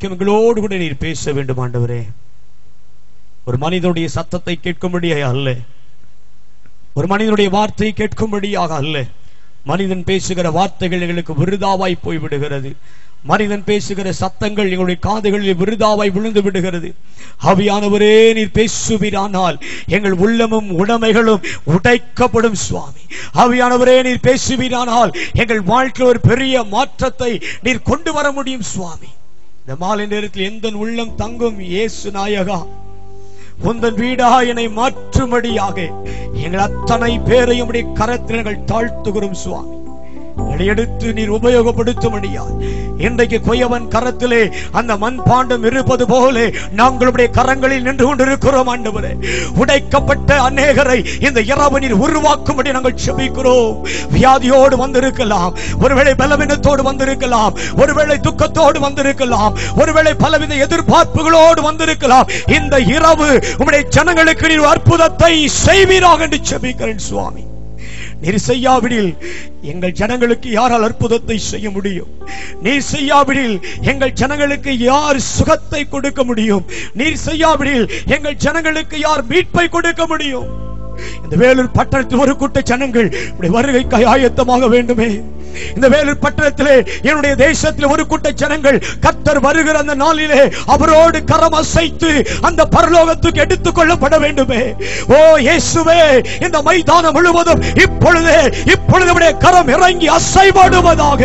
இன்றைக்கு எங்களோடு கூட நீர் பேச வேண்டும் ஆண்டவரே. ஒரு மனிதனுடைய சத்தத்தை கேட்கும்படியாக அல்ல, ஒரு மனிதனுடைய வார்த்தையை கேட்கும்படியாக அல்ல. மனிதன் பேசுகிற வார்த்தைகள் எங்களுக்கு விருதாவாய் போய்விடுகிறது. மனிதன் பேசுகிற சத்தங்கள் எங்களுடைய காதுகளில் விருதாவாய் விழுந்து விடுகிறது. ஆவியானவரே நீர் பேசுவீரானால் எங்கள் உள்ளமும் உடைமைகளும் உடைக்கப்படும் சுவாமி. ஆவியானவரே நீர் பேசுவீரானால் எங்கள் வாழ்க்கையில் ஒரு பெரிய மாற்றத்தை நீர் கொண்டு வர முடியும் சுவாமி. இந்த மாலை நேரத்தில் எந்த உள்ளம் தங்கும் இயேசு நாயகா, உந்தன் வீடா என்னை மாற்றும்படியாக எங்கள் அத்தனை பேரையும் உடைய கரத்தில் நாங்கள் தாழ்த்துகிறோம் சுவாமி. எடுத்து நீர் உபயோகப்படுத்தும்படியால் இன்றைக்கு கொயவன் கரத்திலே அந்த மண்பாண்டம் இருப்பது போல நாங்களுடைய கரங்களில் நின்று கொண்டிருக்கிறோம் ஆண்டவரே. உடைக்கப்பட்ட அநேகரை இந்த இரவு நீர் உருவாக்கும்படி நாங்கள் செபிக்கிறோம். வியாதியோடு வந்திருக்கலாம், ஒருவேளை பலவீனத்தோடு வந்திருக்கலாம், ஒருவேளை துக்கத்தோடு வந்திருக்கலாம், ஒருவேளை பலவித எதிர்பார்ப்புகளோடு வந்திருக்கலாம். இந்த இரவு உம்முடைய ஜனங்களுக்கு நீர் அற்புதத்தை செய்வீராக என்று செபிக்கிறேன் சுவாமி. நீர் செய்யாவிடில் எங்கள் ஜனங்களுக்கு யாரால் அற்புதத்தை செய்ய முடியும்? நீர் செய்யாவிடில் எங்கள் ஜனங்களுக்கு யார் சுகத்தை கொடுக்க முடியும்? நீர் செய்யாவிடில் எங்கள் ஜனங்களுக்கு யார் மீட்பை கொடுக்க முடியும்? இந்த வேலூர் பட்டணத்தில் ஒரு கூட்ட ஜனங்கள் வருகைக்காய் ஆயத்தமாக வேண்டுமே. இந்த வேலூர் பட்டணத்திலே என்னுடைய தேசத்தில் ஒரு கூட்ட ஜனங்கள் கர்த்தர் வருகிற அந்த நாளிலே அவரோடு கரம் அசைத்து அந்த பரலோகத்துக்கு எடுத்துக் கொள்ளப்பட வேண்டுமே. ஓ இயேசுவே, இந்த மைதானம் முழுவதும் இப்பொழுது கரம் இறங்கி அசைவாடுவதாக.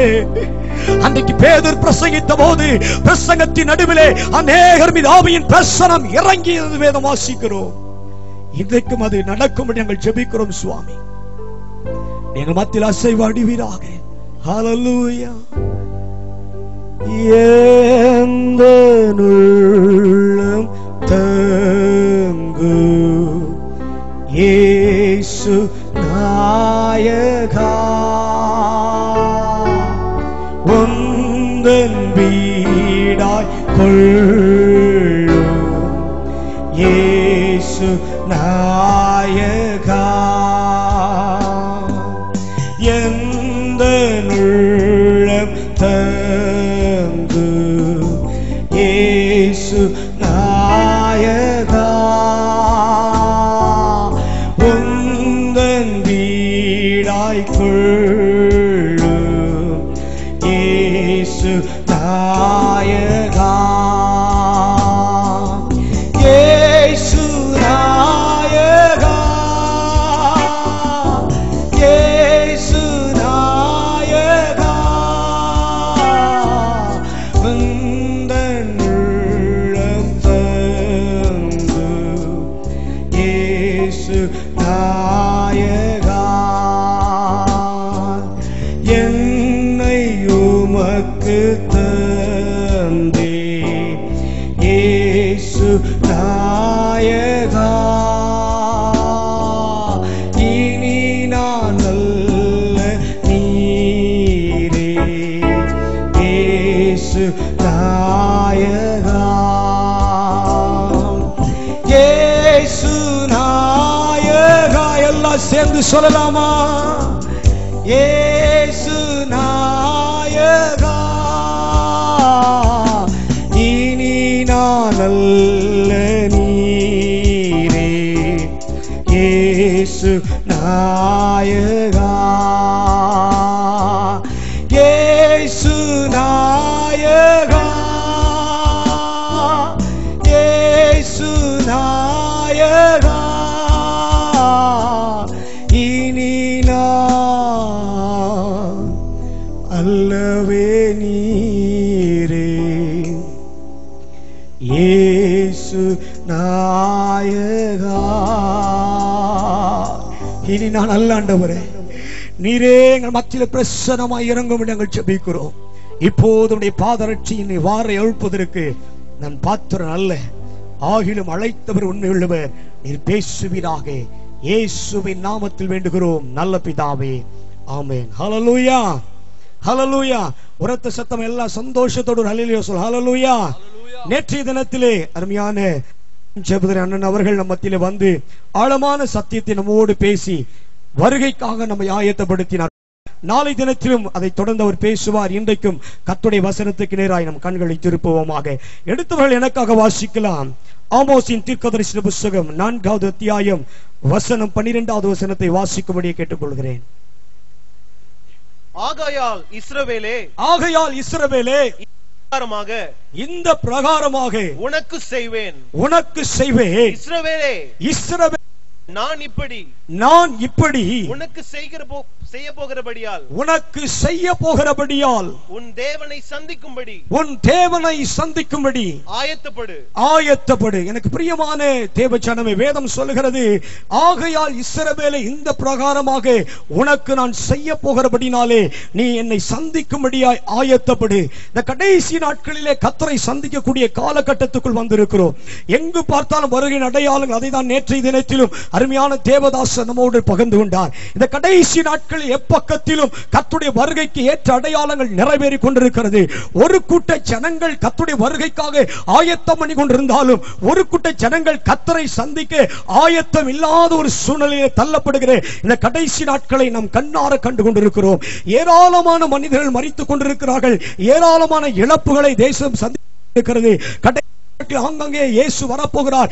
அன்றைக்கு பேதுரு பிரசங்கித்த போது பிரசங்கத்தின் நடுவிலே அநேகர் மீது ஆவியின் பிரசனம் இறங்கியது வேதம் வாசிக்கிறோம். இன்றைக்கும் அது நடக்கும் என்று நாங்கள் ஜெபிக்கிறோம் சுவாமி. எங்கள் மத்தியில் அசைவாடுவீராக. ஹல்லேலூயா. உள்ளம் தங்கு இயேசு நாயகா, உந்தன் வீடாய் கொள்ளும் இயேசு நாயகா, எந்த உள்ளம் தங்கு இயேசு நாயகா, உந்தன் வீடாய் கொள்ளும் இயேசு நாயகா, என்னை உமக்கு தந்தே இயேசு நாயகா, இனி நான் அல்ல நீரே இயேசு நாயகா, இயேசு நாயகா. எல்லாம் சேர்ந்து சொல்லலாமா? இயேசு நாயகா, இனி நான் அல்ல நீரே இயேசு நாயகா, இயேசு நாயகா, இயேசு நாயகா, இனி அல்லவே நீரே இயேசு நாயகா, இனி நான் அல்ல ஆண்டவரே, நீரே எங்கள் மத்தியில் பிரசன்னமாய் இறங்கும் என்று நாங்கள் ஜெபிக்கிறோம். இப்போது உம்முடைய பாதரட்சியின் வாரை எழுப்பதற்கு நான் பாத்திரன் அல்ல, ஆகிலும் அழைத்தவர் உண்மையுள்ளவர், நீர் பேசுவீராக. இயேசுவின் நாமத்தில் வேண்டுகிறோம் நல்ல பிதாவே, ஆமென். ஹல்லேலூயா, ஹல்லேலூயா. உரத்த சத்தம் எல்லாம் சந்தோஷத்தோடு ஹல்லேலூயா சொல். ஹல்லேலூயா. நேற்றைய தினத்திலே அருமையான ஜெபதர் அண்ணன் அவர்கள் நம்ம மத்தியிலே வந்து ஆழமான சத்தியத்தை நம்மோடு பேசி வருகைக்காக நம்மை ஆயத்தப்படுத்தினார். நாளை தினத்திலும் அதை தொடர்ந்து அவர் பேசுவார். இன்றைக்கும் கர்த்தருடைய வசனத்துக்கு நேராய் நம் கண்களை திருப்புவோமாக. எடுத்தவர்கள் எனக்காக வாசிக்கலாம். ஆமோஸின் தீர்க்கதரிசன புத்தகம் 4வது அத்தியாயம் வசனம் 12வது வசனத்தை வாசிக்கும்படி கேட்டுக்கொள்கிறேன். ஆகையால் இஸ்ரவேலே இந்த பிரகாரமாக உனக்கு செய்வேன். இஸ்ரவேலே நான் இப்படி உனக்கு செய்ய போகிறபடியால் உன் தேவனை சந்திக்கும்படி ஆயத்தப்படு. எனக்கு பிரியமான தேவஜனமே, வேதம் சொல்லுகிறது, ஆகையால் இஸ்ரவேலே இந்த பிரகாரமாக உனக்கு நான் செய்ய போகிறபடினாலே நீ என்னை சந்திக்கும்படியாய் ஆயத்தப்படு. இந்த கடைசி நாட்களிலே கர்த்தரை சந்திக்கக்கூடிய காலகட்டத்துக்குள் வந்திருக்கிறோம். எங்கு பார்த்தாலும் வருகையின் அடையாளங்கள். அதை தான் நேற்றைய தினத்திலும் அருமையான தேவதாசர் நம்மோடு பகிர்ந்து கொண்டார். இந்த கடைசி நாட்களில் எப்பக்கத்திலும் கர்த்தருடைய வருகைக்கு ஏற்ற அடையாளங்கள் நிறைவேறி கொண்டிருக்கிறது. ஒரு கூட்ட ஜனங்கள் கர்த்தருடைய வருகைக்காக ஆயத்தம் பண்ணி கொண்டிருந்தாலும் ஒரு கூட்ட ஜனங்கள் கர்த்தரை சந்திக்க ஆயத்தம் இல்லாத ஒரு சூழ்நிலையை தள்ளப்படுகிற இந்த கடைசி நாட்களை நாம் கண்ணார கண்டு கொண்டிருக்கிறோம். ஏராளமான மனிதர்கள் மரித்துக் கொண்டிருக்கிறார்கள். ஏராளமான இழப்புகளை தேசம் சந்திக்கிறது. ஆங்காங்கே இயேசு வரப்போகிறார்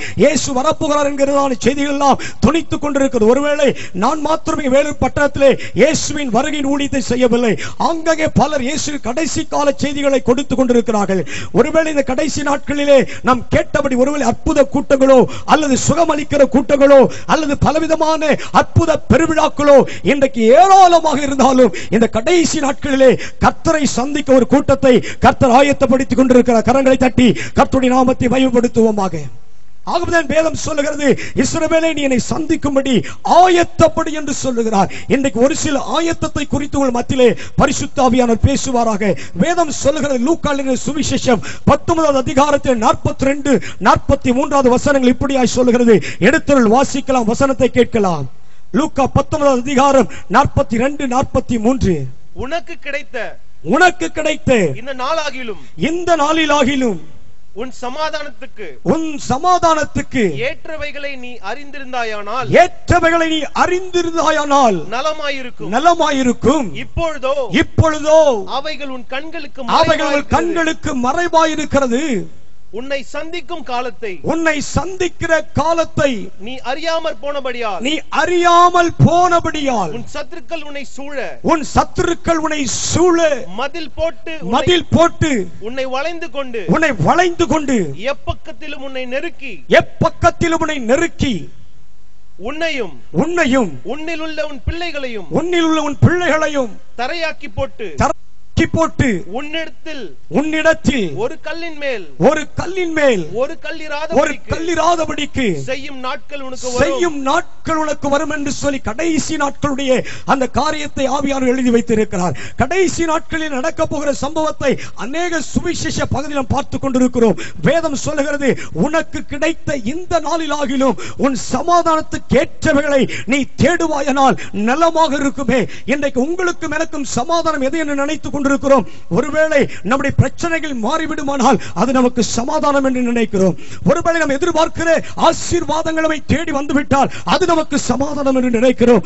என்கிறதான செய்திகள் எல்லாம் துணித்துக் கொண்டிருக்கிறது. ஒருவேளை நான் மாத்திரமே வேலூர் பட்டணத்திலே இயேசுவின் வருகையின் ஊழியத்தை செய்யவில்லை. ஆங்காங்கே பலர் இயேசு கடைசி கால செய்திகளை கொடுத்துக் கொண்டிருக்கிறார்கள். ஒருவேளை இந்த கடைசி நாட்களிலே நாம் கேட்டபடி ஒருவேளை அற்புத கூட்டங்களோ அல்லது சுகமளிக்கிற கூட்டங்களோ அல்லது பலவிதமான அற்புத பெருவிழாக்களோ இன்றைக்கு ஏராளமாக இருந்தாலும் இந்த கடைசி நாட்களிலே கர்த்தரை சந்திக்க ஒரு கூட்டத்தை கர்த்தர் ஆயத்தப்படுத்திக் கொண்டிருக்கிறார். கரங்களை தட்டி கர்த்தருடைய நாமத்தை மகிமைப்படுத்துவோமாக. ஆகவேதான் வேதம் சொல்லுகிறது, இஸ்ரவேலே நீ என்னை சந்திக்கும்படி ஆயத்தப்படு என்று சொல்லுகிறார். இன்றைக்கு ஒரு சில ஆயத்தத்தை குறித்து உங்கள் மத்தியிலே பரிசுத்த ஆவியானவர் பேசுவாராக. வேதம் சொல்லுகிறது, லூக்கா எழுதின சுவிசேஷம் 19வது அதிகாரத்தில் 42, 43வது வசனங்கள் இப்படியாய் சொல்லுகிறது. எடுத்தவர்கள் வாசிக்கலாம், வசனத்தை கேட்கலாம். லூக்கா 19வது அதிகாரம் 42, 43. உனக்கு கிடைத்த இந்த நாளிலாகிலும் உன் சமாதானத்துக்கு ஏற்றவைகளை நீ அறிந்திருந்தாயானால் நலமாயிருக்கும். இப்பொழுதோ அவைகள் உன் கண்களுக்கு மறைவாயிருக்கிறது. உன்னை சந்திக்கிற காலத்தை நீ அறியாமல் போனபடியால் உன் சத்துருக்கள் உன்னை சூழ மதில் போட்டு உன்னை வளைந்து கொண்டு எப்பக்கத்திலும் உன்னை நெருக்கி உன்னையும் உன்னில் உள்ள உன் பிள்ளைகளையும் தரையாக்கி போட்டு உன்னிடத்தில் ஒரு கல்லின் மேல் ஒரு கல்லிராதபடிக்கு செய்யும் நாட்கள் உனக்கு வரும் என்று சொல்லி கடைசி நாட்களுடைய அந்த காரியத்தை ஆவியானவர் எழுதி வைத்திருக்கிறார். கடைசி நாட்களில் நடக்க போகிற சம்பவத்தை அநேக சுவிசேஷ பகுதியில் பார்த்துக் கொண்டிருக்கிறோம். வேதம் சொல்லுகிறது, உனக்கு கிடைத்த இந்த நாளிலாகிலும் உன் சமாதானத்துக்கு ஏற்றவைகளை நீ தேடுவாயனால் நலமாக இருக்குமே. இன்றைக்கு உங்களுக்கும் எனக்கும் சமாதானம் எது என்று நினைத்துக் கொண்டிருக்கிறோம். ஒருவேளை நம்முடைய பிரச்சனைகள் மாறிவிடுமானால் அது நமக்கு சமாதானம் என்று நினைக்கிறோம். ஒருவேளை நாம் எதிர்பார்க்கிற ஆசீர்வாதங்களை தேடி வந்துவிட்டால் அது நமக்கு சமாதானம் என்று நினைக்கிறோம்.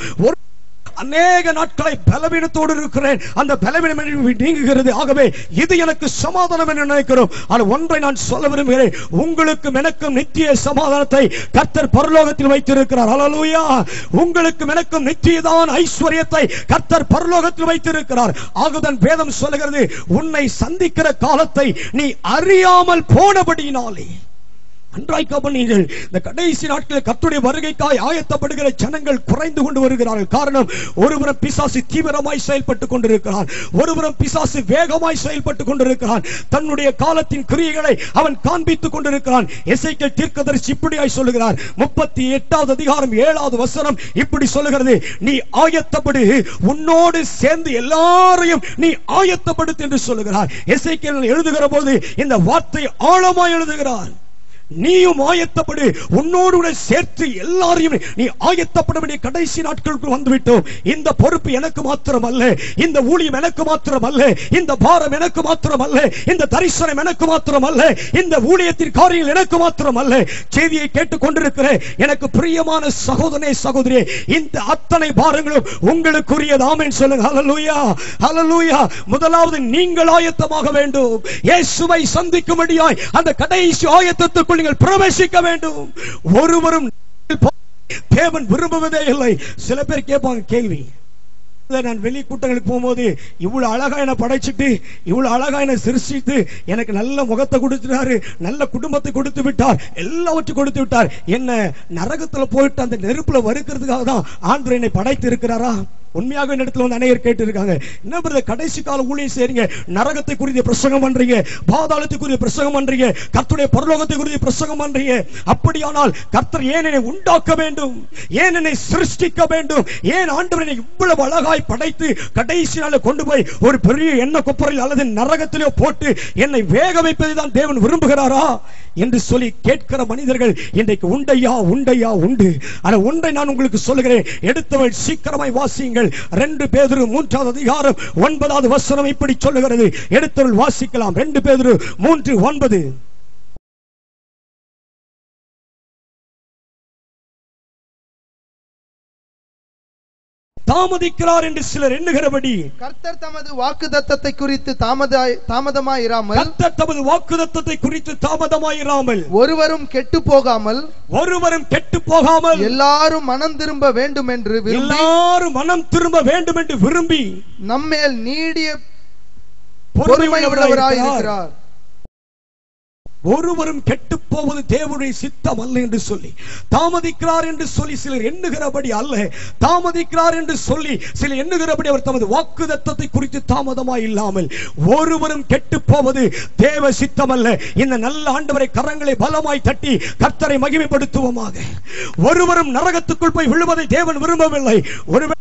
அநேக நாட்களை பலவீனத்தோடு இருக்கிறேன், அந்த பலவீனம் நீங்குகிறது, ஆகவே இது எனக்கு சமாதானம் என்று நினைக்கிறோம். ஆனால் ஒன்றை நான் சொல்ல விரும்புகிறேன், உங்களுக்கும் எனக்கும் நித்திய சமாதானத்தை கர்த்தர் பரலோகத்தில் வைத்திருக்கிறார். ஹல்லேலூயா! உங்களுக்கும் எனக்கும் நித்தியதான ஐஸ்வர்யத்தை கர்த்தர் பரலோகத்தில் வைத்திருக்கிறார். ஆகவே வேதம் சொல்லுகிறது, உன்னை சந்திக்கிற காலத்தை நீ அறியாமல் போனபடியினாலே நன்றாய் கவனியுங்கள். இந்த கடைசி நாட்களில் கர்த்தருடைய வருகைக்காய் ஆயத்தப்படுகிற ஜனங்கள் குறைந்து கொண்டு வருகிறார்கள். காரணம், ஒருபுறம் பிசாசு தீவிரமாய் செயல்பட்டுக் கொண்டிருக்கிறான், ஒருபுறம் பிசாசு வேகமாய் செயல்பட்டுக் கொண்டிருக்கிறான். தன்னுடைய காலத்தின் கிரியைகளை அவன் காண்பித்துக் கொண்டிருக்கிறான். எசேக்கியேல் தீர்க்கதரிசி இப்படியாய் சொல்லுகிறார். 38வது அதிகாரம் 7வது வசனம் இப்படி சொல்லுகிறது, நீ ஆயத்தப்படு, உன்னோடு சேர்ந்து எல்லாரையும் நீ ஆயத்தப்படுத்து என்று சொல்லுகிறார். எசேக்கியேல் எழுதுகிற போது இந்த வார்த்தை ஆழமாய் எழுதுகிறார். நீயும் ஆயத்தப்படு. உன்னோடு கூட சேர்த்து எல்லாரையும் நீ ஆயத்தப்பட வேண்டிய கடைசி நாட்களுக்கு வந்துவிட்டோம். இந்த பொறுப்பு எனக்கு மாத்திரம் அல்ல, இந்த ஊழியம் எனக்கு மாத்திரம் அல்ல, இந்த பாரம் எனக்கு மாத்திரம் அல்ல, இந்த தரிசனம் எனக்கு மாத்திரம் அல்ல, இந்த ஊழியத்தின் காரியங்கள் எனக்கு மாத்திரம் அல்ல. செய்தியை கேட்டுக் கொண்டிருக்கிற எனக்கு பிரியமான சகோதரனே சகோதரியே, இந்த அத்தனை பாரங்களும் உங்களுக்குரியது. ஆமென் சொல்லுங்க. ஹல்லேலூயா, ஹல்லேலூயா. முதலாவது நீங்கள் ஆயத்தமாக வேண்டும். இயேசுவை சந்திக்கும்படியாய் அந்த கடைசி ஆயத்தத்துக்குள் நீங்கள் பிரவேசிக்க வேண்டும். ஒருவரும் தேவன் விரும்புவதே இல்லை. சில பேர் கேட்பாங்க கேள்வி, நான் வெளி கூட்டங்களுக்கு போகும்போது இவ்வளவு அழகா என்ன படைச்சிட்டு, இவ்வளவு அழகா என்ன சிருஷ்டித்து, எனக்கு நல்ல முகத்தை கொடுத்துட்டாரு, நல்ல குடும்பத்தை கொடுத்து விட்டார், எல்லாவற்றையும் கொடுத்து விட்டார், என்ன நரகத்துல போயிட்டு அந்த நெருப்புல வறுக்கிறதுக்காக தான் ஆண்டவர் என்னை படைத்து இருக்கிறாரா? உண்மையாக இடத்துல வந்து அநேகர் கேட்டு இருக்காங்க, என்ன பிரதர் கடைசி கால ஊழியம் செய்றீங்க, நரகத்தை குறித்து பிரசங்கம் பண்றீங்க, பாதாளத்தை குறித்து பிரசங்கம் பண்றீங்க, கர்த்தருடைய பரலோகத்தை குறித்து பிரசங்கம் பண்றீங்க. அப்படியானால் கர்த்தர் ஏன் என்னை உண்டாக்க வேண்டும், ஏன் என்னை சிருஷ்டிக்க வேண்டும், ஏன் ஆண்டவர் என்னை இவ்வளவு அழகாய் படைத்து கடைசி நாளை கொண்டு போய் ஒரு பெரிய எண்ணெய் கொப்பரையில் அல்லது நரகத்திலே போட்டு என்னை வேக வைப்பதை தான் தேவன் விரும்புகிறாரா என்று சொல்லி கேட்கிற மனிதர்கள் இன்றைக்கு உண்டையா உண்டையா உண்டு. ஆனா ஒன்றை நான் உங்களுக்கு சொல்லுகிறேன், எடுத்தவள் சீக்கிரமாய் வாசியுங்கள். 2 பேதுரு 3வது அதிகாரம் 9வது வசனம் இப்படி சொல்லுகிறது. எடுத்தவள் வாசிக்கலாம். 2 பேதுரு 3:9. தாமதிக்கிறார் என்று சிலர் எண்ணுகிறபடி கர்த்தர் தமது வாக்குத்தத்தத்தை குறித்து தாமதமாயிராமல், கர்த்தர் தமது வாக்குத்தத்தத்தை குறித்து தாமதமாயிராமல், ஒருவரும் கெட்டு போகாமல், எல்லாரும் மனம் திரும்ப வேண்டும் என்று விரும்பி நம்மேல் நீடிய பொறுமை உள்ளவராயிருக்கிறார். ஒருவரும் கெட்டு போவது தேவனுடைய சித்தம் அல்ல என்று சொல்லி தாமதிக்கிறார் என்று சொல்லி சிலர் எண்ணுகிறபடி அல்ல, தாமதிக்கிறார் என்று சொல்லி சிலர் எண்ணுகிறபடி அவர் தமது வாக்குத்தத்தத்தை குறித்து தாமதமாய் இல்லாமல், ஒருவரும் கெட்டு போவது தேவ சித்தம் அல்ல. இந்த நல்ல ஆண்டவரை கரங்களை பலமாய் தட்டி கர்த்தரை மகிமைப்படுத்துவோமாக. ஒருவரும் நரகத்துக்குள் போய் விழுவதை தேவன் விரும்பவில்லை. ஒருவேளை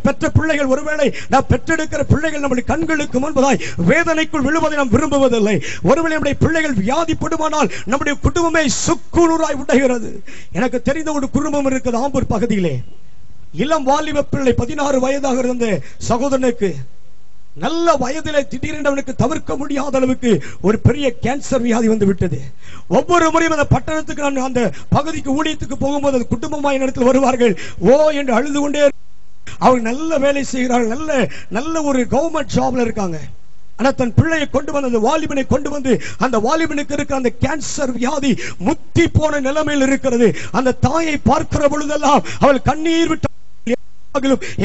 பெற்ற பிள்ளைகள், ஒருவேளை நாம் பெற்றெடுக்கிற பிள்ளைகள் நம்முடைய கண்களுக்கு முன்பதாய் வேதனைக்குள் விழுவதை நாம் விரும்புவதில்லை. ஒருவேளை நம்முடைய பிள்ளைகள் வியாதிப்படுமானால் நம்முடைய குடும்பமே சுக்குநூறாய் உடைகிறது. எனக்கு தெரிந்த ஒரு குடும்பம் இருக்குது ஆம்பூர் பகுதியிலே. இளம் வாலிப பிள்ளை 16 வயதாக இருந்த சகோதரனுக்கு நல்ல வயதிலே திடீரென்று அவனுக்கு தவிர்க்க முடியாத அளவுக்கு ஒரு பெரிய கேன்சர் வியாதி வந்து விட்டது. ஒவ்வொரு முறையும் அந்த பட்டணத்துக்கு நான் அந்த பகுதிக்கு ஊழியத்துக்கு போகும்போது அந்த குடும்பமாய் இடத்தில் வருவார்கள். ஓ என்று அழுது கொண்டே, அவங்க நல்ல வேலை செய்கிறார்கள், நல்ல ஒரு கவர்மெண்ட் ஜாப்ல இருக்காங்க. ஆனா தன் பிள்ளையை கொண்டு வந்து, அந்த வாலிபனை கொண்டு வந்து, அந்த வாலிபனுக்கு இருக்கிற அந்த கேன்சர் வியாதி முத்தி போன நிலைமையில் இருக்கிறது. அந்த தாயை பார்க்கிற பொழுதெல்லாம் அவள் கண்ணீர் விட்டு,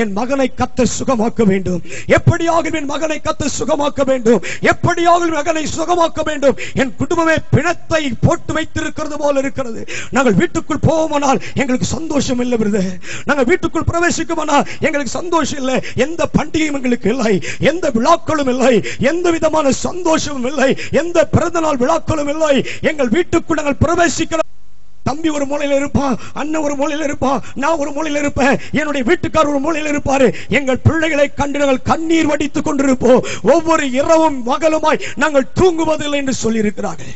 என் மகனை கர்த்தர் சுகமாக்க வேண்டும், எப்படியாக என் மகனை கர்த்தர் சுகமாக்க வேண்டும், எப்படியாக மகனை சுகமாக்க வேண்டும். என் குடும்பமே பிணத்தை போட்டு வைத்திருக்கிறது போல இருக்கிறது. நாங்கள் வீட்டுக்குள் போவோமானால் எங்களுக்கு சந்தோஷம் இல்லை பிரதர், நாங்கள் வீட்டுக்குள் பிரவேசிக்குமானால் எங்களுக்கு சந்தோஷம் இல்லை. எந்த பண்டிகையும் எங்களுக்கு இல்லை, எந்த விழாக்களும் இல்லை, எந்த விதமான சந்தோஷமும் இல்லை, எந்த பிறந்த நாள் விழாக்களும் இல்லை. எங்கள் வீட்டுக்குள் நாங்கள் பிரவேசிக்கிற தம்பி ஒரு மூலையில இருப்பான், அண்ணன் ஒரு மூலையில இருப்பான், நான் ஒரு மூலையில இருப்பேன், என்னுடைய வீட்டுக்காரர் ஒரு மூலையில இருப்பாரு. எங்கள் பிள்ளைகளை கண்டு நாங்கள் கண்ணீர் வடித்துக் கொண்டிருப்போம். ஒவ்வொரு இரவும் மகளுமாய் நாங்கள் தூங்குவதில்லை என்று சொல்லி இருக்கிறார்கள்.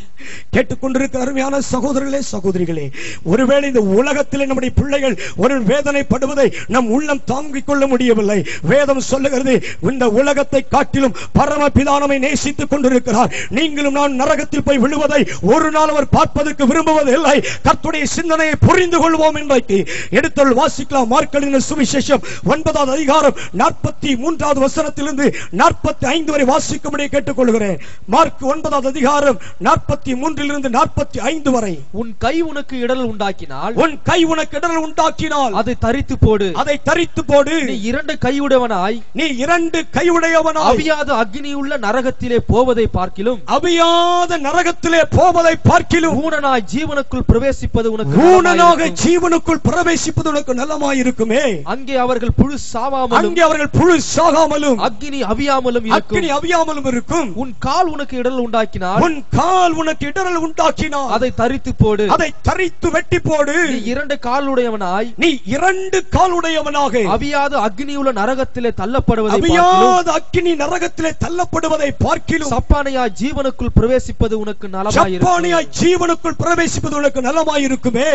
கேட்டுக்கொண்டிருக்கிற அருமையான சகோதரர்களே சகோதரிகளே, ஒருவேளை இந்த உலகத்திலே நம்முடைய பிள்ளைகள் ஒரு வேதனைப்படுவதை நம் உள்ளம் தாங்கிக் கொள்ள முடியவில்லை. வேதம் சொல்லுகிறது, இந்த உலகத்தை காட்டிலும் பரமபிதா நம்மை நேசித்துக் கொண்டிருக்கிறார். நீங்களும் நான் நரகத்தில் போய் விழுவதை ஒரு நாள் அவர் பார்ப்பதற்கு விரும்புவதில்லை. கர்த்தருடைய சிந்தனையை புரிந்து கொள்வோம் என்பதை எடுத்தல் வாசிக்கலாம். மார்க் எழுதின சுவிசேஷம் 9வது அதிகாரம் 43வது வசனத்திலிருந்து 45 வரை வாசிக்கும்படி கேட்டுக்கொள்கிறேன். மார்க் 9வது அதிகாரம் 43லிருந்து 45 வரை. உன் கை உனக்கு இடரல் உண்டாக்கினால், உன் கை உனக்கு இடரல் உண்டாக்கினால் அதை தரித்து போடு, அதை தரித்து போடு. நீ 2 கையுடையவனாய், நீ 2 கையுடையவனாய் அவியாத அக்னியுள்ள நரகத்திலே போவதை பார்க்கிலும், அவியாத நரகத்திலே போவதை பார்க்கிலும், ஊனனாய் ஜீவனுக்குள் பிரவேசிப்பது உனக்கு, ஊனனாக ஜீவனுக்குள் பிரவேசிப்பது உனக்கு நலமாயிருக்குமே. அங்கே அவர்கள் புழு சாவாமலும், அங்கே அவர்கள் புழு சாகாமலும், அக்னி அவியாமலும் இருக்கும். அக்னி அவியாமலும் இருக்கும். உன் கால் உனக்கு இடரல் உண்டாக்கினால், உன் கால் உனக்கு உனக்கு இடரல் உண்டாக்கினார், அதை தரித்து போடு. அதை தரித்து வெட்டி போடு. நீ 2 காலுடையவனாய், நீ 2 காலுடையவனாக அவியாத அக்னியுள்ள நரகத்திலே தள்ளப்படுவதை அவியாத அக்கினி நரகத்திலே தள்ளப்படுவதை பார்க்கிலும் சப்பானியாய் ஜீவனுக்குள் பிரவேசிப்பது உனக்கு நலமாயிருக்கும். சப்பானியாய் ஜீவனுக்குள் பிரவேசிப்பது உனக்கு நலமாயிருக்குமே.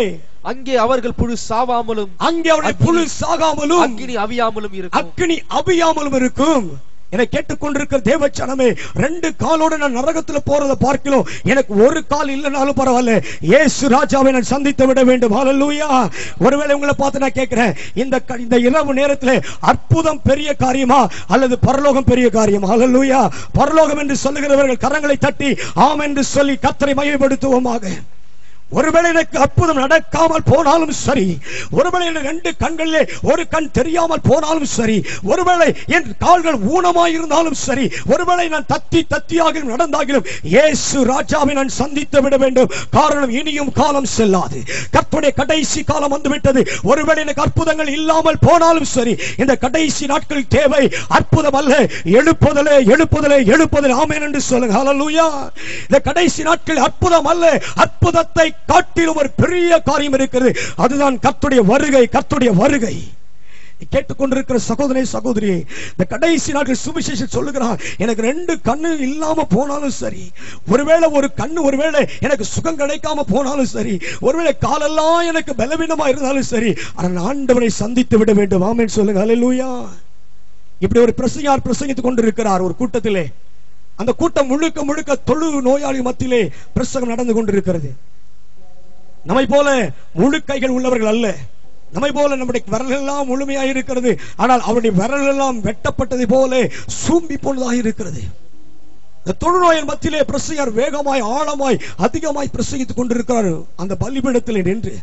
அங்கே அவர்கள் புழு சாவாமலும், அங்கே அவர்கள் புழு சாகாமலும், அக்னி அவியாமலும் இருக்கும். அக்னி அவியாமலும் இருக்கும். என்னை கேட்டுக்கொண்டிருக்கிற தேவச்சனமே, 2 காலோட நான் நரகத்துல போறதை பார்க்கலாம். எனக்கு ஒரு கால் இல்லைனாலும் பரவாயில்ல, இயேசு ராஜாவை நான் சந்தித்து விட வேண்டும். ஹல்லேலூயா. ஒருவேளை உங்களை பார்த்து நான் கேட்கிறேன், இந்த இரவு நேரத்தில் அற்புதம் பெரிய காரியமா அல்லது பரலோகம் பெரிய காரியமா? ஹல்லேலூயா. பரலோகம் என்று சொல்லுகிறவர்கள் கரங்களை தட்டி ஆம் என்று சொல்லி கர்த்தரை மகிமைப்படுத்துவோமாக. ஒருவேளை எனக்கு அற்புதம் நடக்காமல் போனாலும் சரி, ஒருவேளை என் 2 கண்களிலே ஒரு கண் தெரியாமல் போனாலும் சரி, ஒருவேளை என் கால்கள் ஊனமாயிருந்தாலும் சரி, ஒருவேளை நான் தத்தியாக நடந்தாலும் இயேசு ராஜாவை நான் சந்தித்து விட வேண்டும். காரணம், இனியும் காலம் செல்லாது, கர்த்தருடைய கடைசி காலம் வந்துவிட்டது. ஒருவேளை எனக்கு அற்புதங்கள் இல்லாமல் போனாலும் சரி, இந்த கடைசி நாட்கள் தேவை அற்புதம் அல்ல, எழுப்புதலே எழுப்புதலே எழுப்புதலே. ஆமென் என்று சொல்லுங்க. ஹல்லேலூயா. இந்த கடைசி நாட்கள் அற்புதம் அல்ல, அற்புதத்தை காட்டிலும் ஒரு பெரிய காரியம் இருக்கிறது. அதுதான் கர்த்தருடைய வருகை. கர்த்தருடைய வருகை. கேட்டுக்கொண்டிருக்கிற சகோதரனே சகோதரி, இந்த கடைசி நாட்கள் சுவிசேஷம் சொல்லுகிறார், எனக்கு 2 கண்ணு இல்லாம போனாலும் சரி, ஒருவேளை ஒரு கண்ணு, ஒருவேளை எனக்கு சுகம் கிடைக்காம போனாலும் சரி, ஒருவேளை காலெல்லாம் எனக்கு பலவீனமா இருந்தாலும் சரி, ஆனால் ஆண்டவரை சந்தித்து விட வேண்டும். ஆமென் சொல்லுங்க. ஹல்லேலூயா. இப்படி ஒரு பிரசங்கியார் பிரசங்கித்துக் கொண்டிருக்கிறார் ஒரு கூட்டத்திலே. அந்த கூட்டம் முழுக்க முழுக்க தொழு நோயாளி மத்தியிலே பிரசங்கம் நடந்து கொண்டிருக்கிறது. நம்மை போல முழு கைகள் உள்ளவர்கள் அல்ல, நம்மை போல நம்முடைய விரல் எல்லாம் முழுமையாக இருக்கிறது, ஆனால் அவருடைய விரல் எல்லாம் வெட்டப்பட்டதை போல சூம்பி போனதாக இருக்கிறது. இந்த தொழுநோயின் மத்தியிலே பிரசங்கர் வேகமாய் ஆழமாய் அதிகமாய் பிரசங்கித்துக் கொண்டிருக்கிறார். அந்த பலிபீடத்தில் நின்று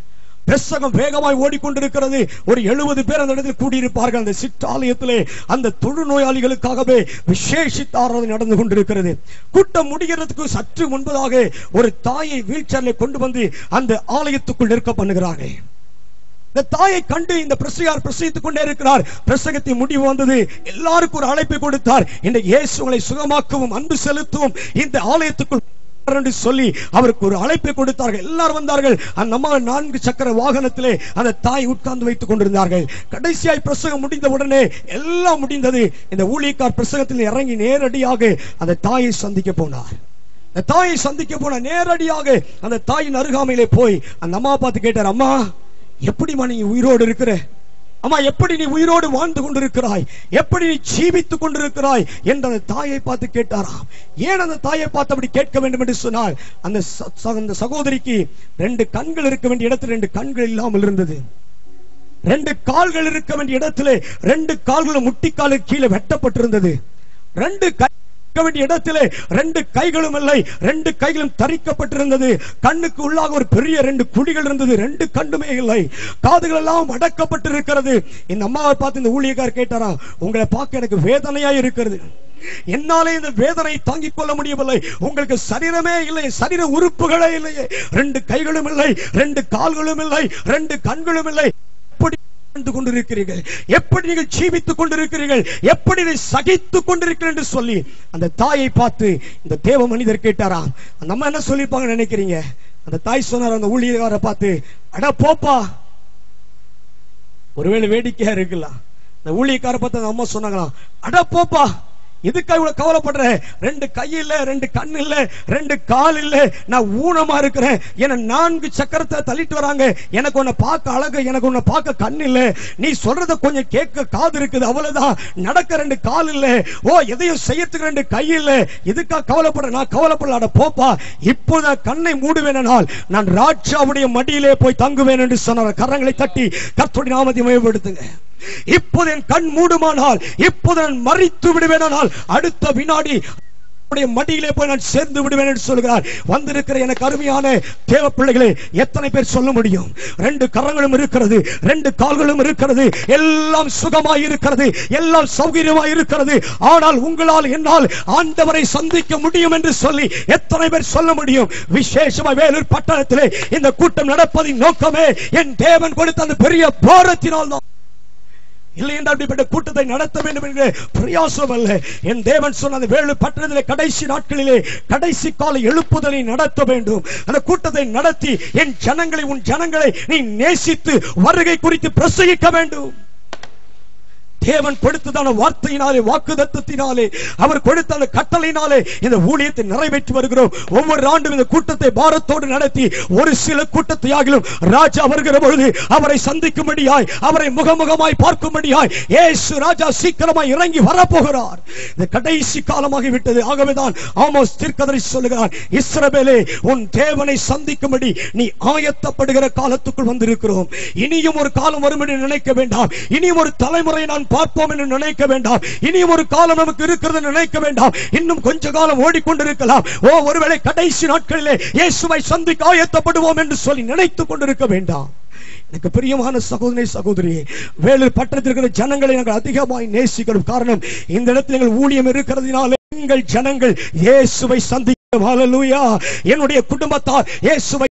பிரசங்கம் வேகமாய் ஓடிக்கொண்டிருக்கிறது. ஒரு 70 பேர் அந்த இடத்தில் கூடியிருப்பார்கள். அந்த சிற்றாலயத்திலே அந்த தொழுநோயாளிகளுக்காகவே விசேஷித்த ஆராதனை நடந்து கொண்டிருக்கிறது. கூட்டம் முடிகிறதுக்கு சற்று முன்பதாக ஒரு தாயை வீல்சேரில் கொண்டு வந்து அந்த ஆலயத்துக்குள் நிற்க பண்ணுகிறார்கள். இந்த தாயை கண்டு இந்த பிரசங்கியார் பிரசங்கித்துக் கொண்டே இருக்கிறார். பிரசங்கத்தின் முடிவு வந்தது. எல்லாருக்கும் ஒரு அழைப்பை கொடுத்தார். இன்றைக்கு இயேசு உங்களை சுகமாக்கவும் அன்பு செலுத்தவும் இந்த ஆலயத்துக்குள் என்று சொல்லி அவருக்கு ஒரு அழைப்பை கொடுத்தார்கள். எல்லாரும் வந்தார்கள். அந்த அம்மா 4 சக்கர வாகனத்திலே அந்த தாய் உட்கார்ந்து வைத்துக் கொண்டிருந்தார்கள். கடைசியாய் பிரசங்கம் முடிந்த உடனே எல்லாம் முடிந்தது. இந்த ஊழியக்கார் பிரசங்கத்தில் இறங்கி நேரடியாக அந்த தாயை சந்திக்க போனார். அந்த தாயை சந்திக்க போன நேரடியாக அந்த தாயின் அருகாமையிலே போய் அந்த அம்மா பார்த்து கேட்டார், அம்மா எப்படிமா நீ உயிரோடு இருக்கிற? அம்மா எப்படி நீ உயிரோடு வாழ்ந்து கொண்டிருக்கிறாய்? எப்படி நீ ஜீவித்துக் கொண்டிருக்கிறாய் என்று அந்த தாயை பார்த்து கேட்டாராம். ஏன் அந்த தாயை பார்த்து அப்படி கேட்க வேண்டும் என்று சொன்னால், அந்த சகோதரிக்கு 2 கண்கள் இருக்க வேண்டிய இடத்தில் 2 கண்கள் இல்லாமல் இருந்தது. 2 கால்கள் இருக்க வேண்டிய இடத்திலே 2 கால்களும் முட்டிக்காலுக்கு கீழே வெட்டப்பட்டிருந்தது. 2 வேண்டிய இடத்திலே 2 கைகளும் இல்லை, 2 கைகளும் தரிக்கப்பட்டிருந்தது. கண்ணுக்கு உள்ளாக ஒரு பெரிய 2 குழிகள் இருந்தது. 2 கண்ணுமே இல்லை. காதுகள் எல்லாம் அடக்கப்பட்டிருக்கிறது. இந்த அம்மாவை பார்த்து இந்த ஊழியக்காரர் கேட்டாரா, உங்களை பார்க்க எனக்கு வேதனையா இருக்கிறது, என்னாலே இந்த வேதனை தாங்கிக் கொள்ள முடியவில்லை. உங்களுக்கு சரீரமே இல்லை, சரீர உறுப்புகளே இல்லையே, 2 கைகளும் இல்லை, 2 கால்களும் இல்லை, 2 கண்களும் இல்லை, கொண்டிருக்கிறீர்கள், எப்படி நீங்கள் ஜீவித்துக் கொண்டிருக்கிறீர்கள், எப்படி சகித்துக் கொண்டிருக்கிறீர்கள் என்று சொல்லி அந்த தாயை பார்த்து இந்த தேவ மனிதர் கேட்டாராம். அந்த அம்மா என்ன சொல்லிருப்பாங்க நினைக்கிறீங்க? அந்த தாய் சொன்னார் அந்த ஊழியக்காரரை பார்த்து, அட போப்பா. ஒருவேளை வேடிக்கையா இருக்கலாம். அந்த ஊழியக்காரரை பார்த்து அந்த அம்மா சொன்னாங்களாம், அட போப்பா, இதுக்காக இவ்வளவு கவலைப்படுற? 2 கை இல்ல, 2 கண் இல்ல, 2 கால் இல்ல, நான் ஊனமா இருக்கிறேன், என்ன 4 சக்கரத்தை தள்ளிட்டு வராங்க, எனக்கு உன்னை பார்க்க அழகு, எனக்கு உன்னை பார்க்க கண் இல்ல, நீ சொல்றத கொஞ்சம் கேட்க காது இருக்குது, அவ்வளவுதான், நடக்க 2 கால் இல்ல, ஓ எதையும் செய்யறதுக்கு 2 கை இல்ல, இதுக்காக கவலைப்படுற? நான் கவலைப்படல, போப்பா, இப்போ நான் கண்ணை மூடுவேனால் நான் ராஜாவுடைய மடியிலே போய் தங்குவேன் என்று சொன்னார். கரங்களை தட்டி கர்த்தருடைய நாமத்தை மகிமைப்படுத்துங்க. இப்போது என் கண் மூடுமானால், இப்போது நான் மரித்து விடுவேனால், அடுத்த வினாடி மடியிலே போய் நான் சேர்ந்து விடுவேன் என்று சொல்கிறார். வந்திருக்கிற எனக்கு அருமையான தேவ பிள்ளைகளே, எத்தனை பேர் சொல்ல முடியும்? 2 கரங்களும் இருக்கிறது, 2 கால்களும் இருக்கிறது, எல்லாம் சுகமாய் இருக்கிறது, எல்லாம் சௌகரியமாய் இருக்கிறது, ஆனால் உங்களால் என்னால் ஆண்டவரை சந்திக்க முடியும் என்று சொல்லி எத்தனை பேர் சொல்ல முடியும்? விசேஷமாக வேலூர் பட்டணத்திலே இந்த கூட்டம் நடப்பதின் நோக்கமே என் தேவன் கொடுத்த அந்த பெரிய பாரத்தினால் தான். இல்லை என்றால் அப்படிப்பட்ட கூட்டத்தை நடத்த வேண்டும் என்கிற பிரயாசம் அல்ல. என் தேவன் சொன்ன அந்த வேளு பட்டணத்திலே கடைசி நாட்களிலே கடைசி கால எழுப்புதலை நடத்த வேண்டும். அந்த கூட்டத்தை நடத்தி என் ஜனங்களை, உன் ஜனங்களை நீ நேசித்து வருகை குறித்து பிரசங்கிக்க வேண்டும். தேவன் கொடுத்ததான வார்த்தையினாலே, வாக்குத்தத்தத்தினாலே, அவர் கொடுத்த அந்த கட்டளையினாலே இந்த ஊழியத்தை நிறைவேற்றி வருகிறோம். ஒவ்வொரு ஆண்டும் இந்த கூட்டத்தை பாரத்தோடு நடத்தி ஒரு சில கூட்டத்தை ஆகிலும் ராஜா வருகிற பொழுது அவரை சந்திக்கும்படியாய், அவரை முகமுகமாய் பார்க்கும்படியாய் இயேசு ராஜா சீக்கிரமாய் இறங்கி வரப்போகிறார். இந்த கடைசி காலமாகி விட்டது. ஆகவேதான் ஆமோஸ் தீர்க்கதரிசி சொல்லுகிறார், இஸ்ரவேலே உன் தேவனை சந்திக்கும்படி நீ ஆயத்தப்படுகிற காலத்துக்குள் வந்திருக்கிறோம். இனியும் ஒரு காலம் வரும் என்று நினைக்க வேண்டாம். இனியும் ஒரு தலைமுறை நான் பார்ப்போம் என்று நினைக்க வேண்டாம். இனியும் ஒரு காலம் நமக்கு இருக்கிறது நினைக்க வேண்டாம். இன்னும் கொஞ்ச காலம் ஓடிக்கொண்டிருக்கலாம். ஒருவேளை கடைசி நாட்களிலே இயேசுவை சந்திக்க ஆயத்தப்படுவோம் என்று சொல்லி நினைத்துக் கொண்டிருக்க வேண்டாம். எனக்கு பிரியமான சகோதரி, சகோதரியே, வேலூர் பட்டணத்தில் இருக்கிற ஜனங்களை நாங்கள் அதிகமாய் நேசிக்கிறோம். காரணம், இந்த இடத்தில் எங்கள் ஊழியம் இருக்கிறதுனாலே எங்கள் ஜனங்கள் இயேசுவை சந்திக்க, ஹல்லேலூயா, என்னுடைய குடும்பத்தார் இயேசுவை